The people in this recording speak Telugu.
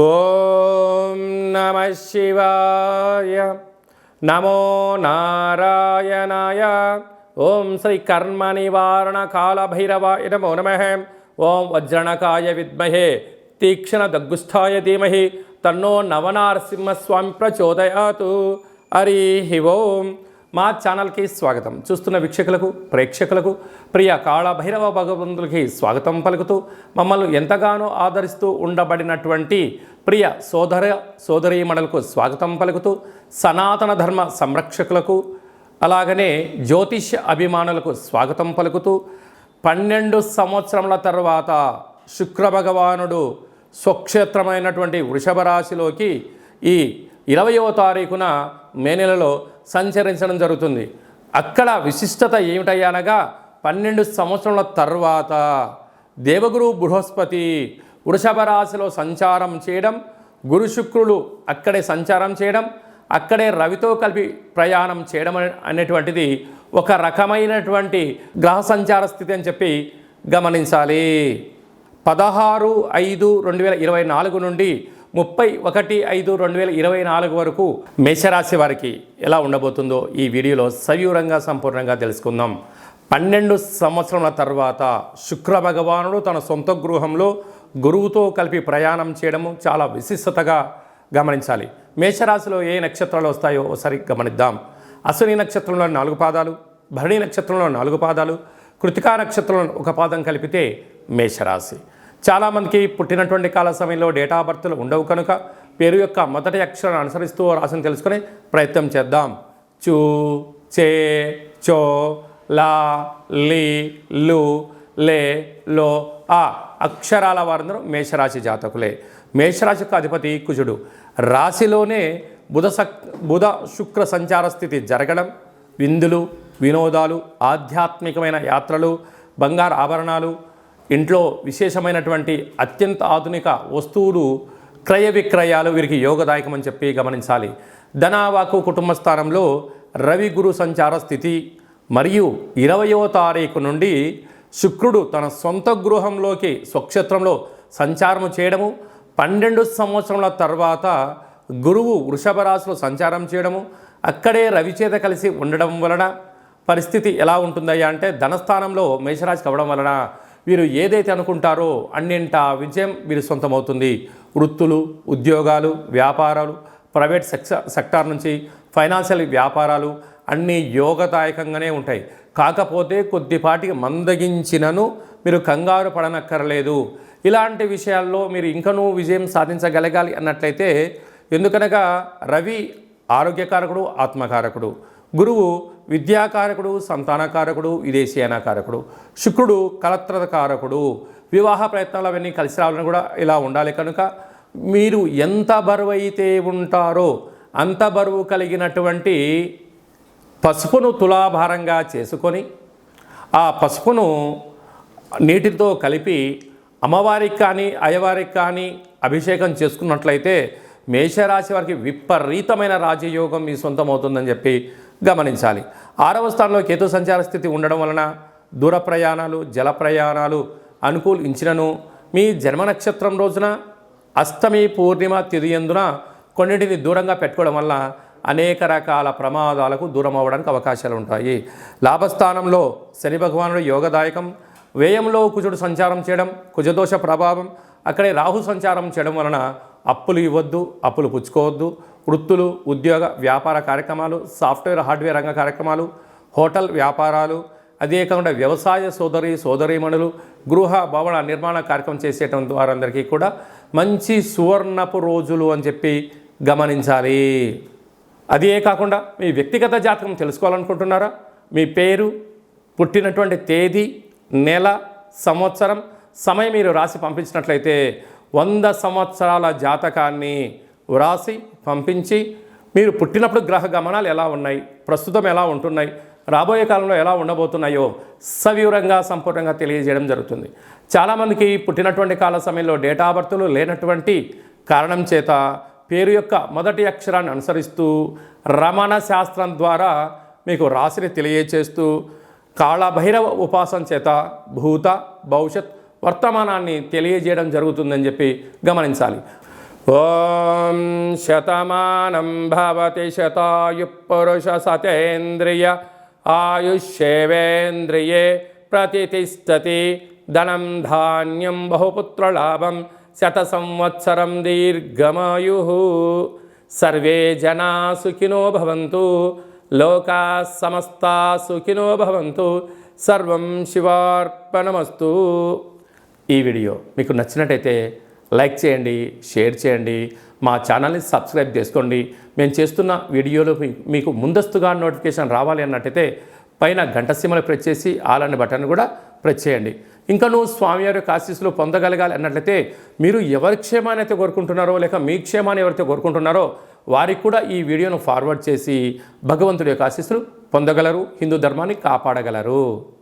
ఓం నమ శివాయ. నమో నారాయణాయ. ఓం శ్రీ కర్మ నివారణ కాల భైరవాయ నమో నమః. ఓం వజ్రణకాయ విద్మహే తీక్షణ దగ్గుస్థాయ ధీమహి తన్నో నవనారసింహస్వామి ప్రచోదయాతు. హరి ఓం. మా ఛానల్కి స్వాగతం. చూస్తున్న వీక్షకులకు ప్రేక్షకులకు ప్రియ కాళ భైరవ భగవంతులకి స్వాగతం పలుకుతూ మమ్మల్ని ఎంతగానో ఆదరిస్తూ ఉండబడినటువంటి ప్రియ సోదరీమణులకు స్వాగతం పలుకుతూ సనాతన ధర్మ సంరక్షకులకు అలాగనే జ్యోతిష్య అభిమానులకు స్వాగతం పలుకుతూ 12 సంవత్సరముల తర్వాత శుక్ర భగవానుడు స్వక్షేత్రమైనటువంటి వృషభ రాశిలోకి ఈ 20వ తారీఖున మే నెలలో సంచరించడం జరుగుతుంది. అక్కడ విశిష్టత ఏమిటయ్యనగా 12 సంవత్సరాల తర్వాత దేవగురు బృహస్పతి వృషభ రాశిలో సంచారం చేయడం, గురు శుక్రులు అక్కడే సంచారం చేయడం, అక్కడే రవితో కలిపి ప్రయాణం చేయడం అనేటువంటిది ఒక రకమైనటువంటి గ్రహ సంచార స్థితి అని చెప్పి గమనించాలి. 16/5/2024 నుండి 31/5/2024 వరకు మేషరాశి వారికి ఎలా ఉండబోతుందో ఈ వీడియోలో సవివరంగా సంపూర్ణంగా తెలుసుకుందాం. 12 సంవత్సరాల తర్వాత శుక్ర భగవానుడు తన సొంత గృహంలో గురువుతో కలిపి ప్రయాణం చేయడము చాలా విశిష్టతగా గమనించాలి. మేషరాశిలో ఏ నక్షత్రాలు వస్తాయో ఒకసారి గమనిద్దాం. అశ్విని నక్షత్రంలో 4 పాదాలు, భరణి నక్షత్రంలో 4 పాదాలు, కృతికా నక్షత్రంలో 1 పాదం కలిపితే మేషరాశి. చాలామందికి పుట్టినటువంటి కాల సమయంలో డేటా ఆఫ్ బర్త్లు ఉండవు కనుక పేరు యొక్క మొదటి అక్షరాన్ని అనుసరిస్తూ రాశిని తెలుసుకునే ప్రయత్నం చేద్దాం. చూ, చే, చో, లా, లి, లు, లే, లో, ఆ అక్షరాల వారందరూ మేషరాశి జాతకులే. మేషరాశికి అధిపతి కుజుడు. రాశిలోనే బుధ శుక్ర సంచార స్థితి జరగడం, విందులు వినోదాలు, ఆధ్యాత్మికమైన యాత్రలు, బంగారు ఆభరణాలు, ఇంట్లో విశేషమైనటువంటి అత్యంత ఆధునిక వస్తువులు క్రయ విక్రయాలు వీరికి యోగదాయకమని చెప్పి గమనించాలి. ధనవాకు కుటుంబ స్థానంలో రవి గురు సంచార స్థితి మరియు 20వ తారీఖు నుండి శుక్రుడు తన సొంత గృహంలోకి స్వక్షేత్రంలో సంచారము చేయడము, 12 సంవత్సరాల తర్వాత గురువు వృషభ రాశిలో సంచారం చేయడము, అక్కడే రవిచేత కలిసి ఉండడం వలన పరిస్థితి ఎలా ఉంటుందయ్యా అంటే ధనస్థానంలో మేషరాశికి అవ్వడం వలన వీరు ఏదైతే అనుకుంటారో అన్నింటా విజయం వీరు సొంతమవుతుంది. వృత్తులు, ఉద్యోగాలు, వ్యాపారాలు, ప్రైవేట్ సెక్టార్ నుంచి ఫైనాన్షియల్ వ్యాపారాలు అన్నీ యోగదాయకంగానే ఉంటాయి. కాకపోతే కొద్దిపాటికి మందగించినను మీరు కంగారు పడనక్కర్లేదు. ఇలాంటి విషయాల్లో మీరు ఇంకనూ విజయం సాధించగలగాలి అన్నట్లయితే, ఎందుకనగా రవి ఆరోగ్యకారకుడు, ఆత్మకారకుడు, గురువు విద్యాకారకుడు, సంతానకారకుడు, విదేశీయానకారకుడు, శుక్రుడు కలత్రకారకుడు, వివాహ ప్రయత్నాలు అవన్నీ కలిసి రావాలని కూడా ఇలా ఉండాలి. కనుక మీరు ఎంత బరువు అయితే ఉంటారో అంత బరువు కలిగినటువంటి పసుపును తులాభారంగా చేసుకొని ఆ పసుపును నీటితో కలిపి అమ్మవారికి కానీ అయ్యవారికి కానీ అభిషేకం చేసుకున్నట్లయితే మేషరాశి వారికి విపరీతమైన రాజయోగం మీ సొంతమవుతుందని చెప్పి గమనించాలి. 6వ స్థానంలో కేతు సంచార స్థితి ఉండడం వలన దూర ప్రయాణాలు, జల ప్రయాణాలు అనుకూలించినను మీ జన్మ నక్షత్రం రోజున అష్టమి పూర్ణిమ తిథియందున కొన్నింటిని దూరంగా పెట్టుకోవడం వల్ల అనేక రకాల ప్రమాదాలకు దూరం అవ్వడానికి అవకాశాలు ఉంటాయి. లాభస్థానంలో శని భగవానుడు యోగదాయకం, వ్యయంలో కుజుడు సంచారం చేయడం, కుజదోష ప్రభావం, అక్కడే రాహు సంచారం చేయడం వలన అప్పులు ఇవ్వద్దు, అప్పులు పుచ్చుకోవద్దు. వృత్తులు, ఉద్యోగ వ్యాపార కార్యక్రమాలు, సాఫ్ట్వేర్ హార్డ్వేర్ రంగ కార్యక్రమాలు, హోటల్ వ్యాపారాలు, అదే కాకుండా వ్యవసాయ సోదరీమణులు, గృహ భవన నిర్మాణ కార్యక్రమం చేసేటువంటి వారందరికీ కూడా మంచి సువర్ణపు రోజులు అని చెప్పి గమనించాలి. అదే కాకుండా మీ వ్యక్తిగత జాతకం తెలుసుకోవాలనుకుంటున్నారా? మీ పేరు, పుట్టినటువంటి తేదీ, నెల, సంవత్సరం, సమయం మీరు రాసి పంపించినట్లయితే 100 సంవత్సరాల జాతకాన్ని వ్రాసి పంపించి మీరు పుట్టినప్పుడు గ్రహ గమనాలు ఎలా ఉన్నాయి, ప్రస్తుతం ఎలా ఉంటున్నాయి, రాబోయే కాలంలో ఎలా ఉండబోతున్నాయో సవివరంగా సంపూర్ణంగా తెలియజేయడం జరుగుతుంది. చాలామందికి పుట్టినటువంటి కాల సమయంలో డేటా ఆఫ్ బర్త్లు లేనటువంటి కారణం చేత పేరు యొక్క మొదటి అక్షరాన్ని అనుసరిస్తూ రమణ శాస్త్రం ద్వారా మీకు రాశిని తెలియజేస్తూ కాళభైరవ ఉపాసన చేత భూత భవిష్యత్ వర్తమానాన్ని తెలియజేయడం జరుగుతుందని చెప్పి గమనించాలి. ఓం శతమానం భవతి శతాయు పురుష సతేంద్రియ ఆయుష్యేవేంద్రియే ప్రతిష్టతి ధనం ధాన్యం బహుపుత్రలాభం శత సంవత్సరం దీర్ఘమాయు. సర్వే జనా సుఖినో భవంతు, లోకా సమస్తా సుఖినో భవంతు. సర్వం శివార్పణమస్తు. ఈ వీడియో మీకు నచ్చినట్టయితే లైక్ చేయండి, షేర్ చేయండి, మా ఛానల్ని సబ్స్క్రైబ్ చేసుకోండి. మేము చేస్తున్న వీడియోలు మీకు ముందస్తుగా నోటిఫికేషన్ రావాలి అన్నట్టయితే పైన గంట సీమలు ప్రెస్ చేసి ఆల్ అనే బటన్ కూడా ప్రెస్ చేయండి. ఇంకా నువ్వు స్వామివారి యొక్క ఆశీస్సులు పొందగలగాలి అన్నట్లయితే మీరు ఎవరి క్షేమాన్ని అయితే కోరుకుంటున్నారో లేక మీ క్షేమాన్ని ఎవరైతే కోరుకుంటున్నారో వారికి కూడా ఈ వీడియోను ఫార్వర్డ్ చేసి భగవంతుడి యొక్క ఆశీస్సులు పొందగలరు, హిందూ ధర్మాన్ని కాపాడగలరు.